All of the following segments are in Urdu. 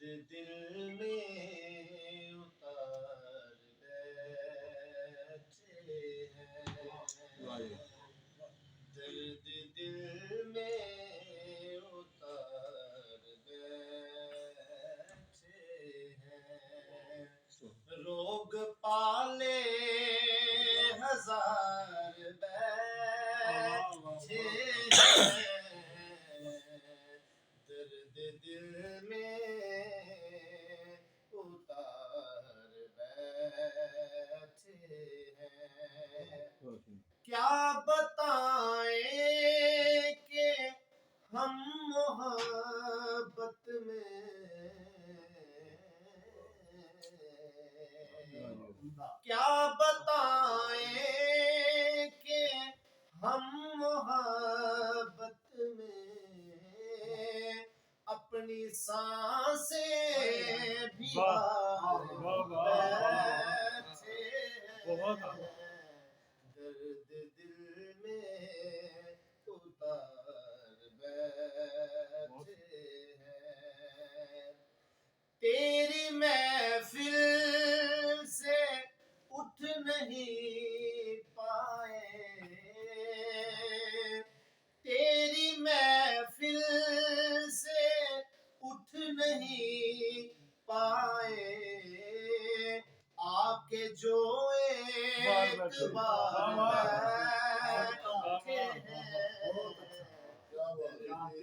دل میں اتار بیٹھے ہیں، درد دل میں اتار بیٹھے ہیں، روگ پالے ہزار بیٹھے ہیں، درد دل میں اتار بیٹھے ہیں، کیا بتائیں کہ ہم محبت میں کیا بتائیں کہ ہم محبت میں اپنی سانسیں بھی بیٹھے ہیں، درد دل میں اتار بیٹھے ہیں، تیری محفل سے اٹھ نہیں پائے، تیری محفل سے اٹھ نہیں پائے، آ کے جو ایک بار بیٹھے ہیں،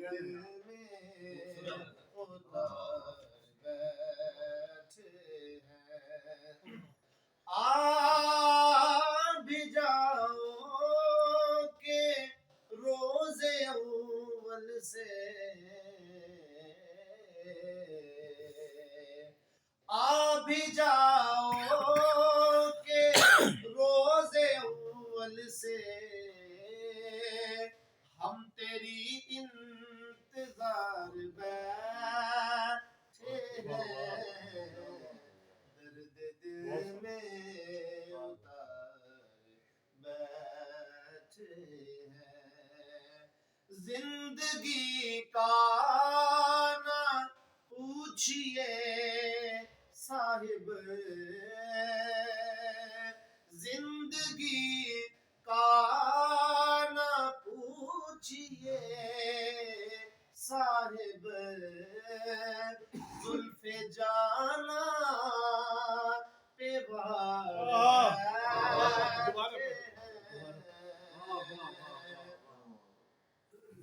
دل میں اتار بیٹھے ہیں، آ بھی جاؤ کہ روز اول سے آ بھی جاؤ کہ روز اول سے ہم تیری انتظار بیٹھے ہیں، درد دل میں اتار بیٹھے ہیں، زندگی کا نہ پوچھئے صاحب، زندگی کا نہ پوچھئے صاحب، زلف جانا پہ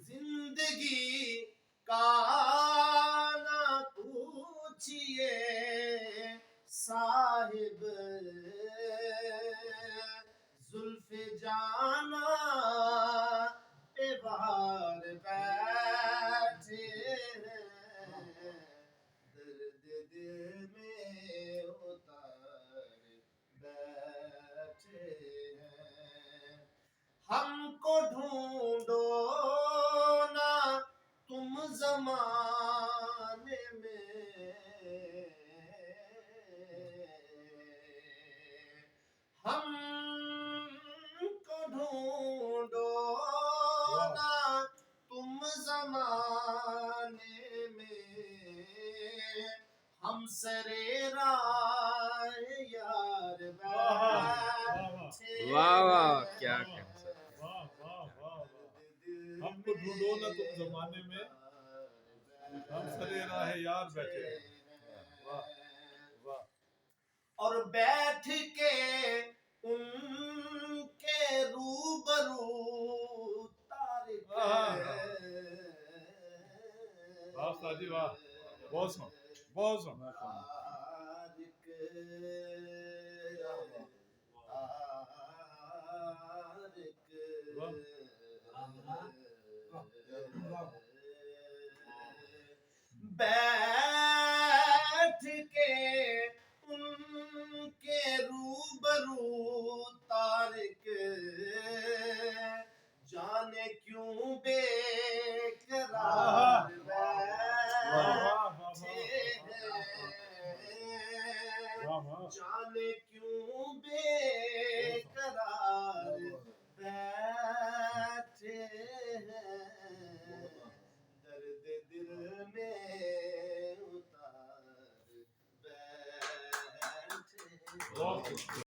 زندگی کا نہ پوچھئے صاحب، زلف جانا پہ بہار بیٹھے ہیں، درد دل میں اتار بیٹھے ہیں، ہم کو ڈھونڈو نا تم زمانے میں، ہم کو ڈھونڈو نا تم زمانے میں، ہم سرے راہ یار بیٹھے واہ واہ کیا ہیں، ہم کو ڈھونڈو نہ تم زمانے میں، ہم سرے راہ یار بیٹھے ہیں، واہ واہ، اور بیٹھ کے ان کے روبرو تارک واہ ساجی واہ، بہت سن بہت سن، تارک بیٹھ کے ان کے روبرو تارک، جانے کیوں بے قرار بیٹھے ہیں، جانے کیوں بے قرار بیٹھے ہیں، درد دل میں اتار بہت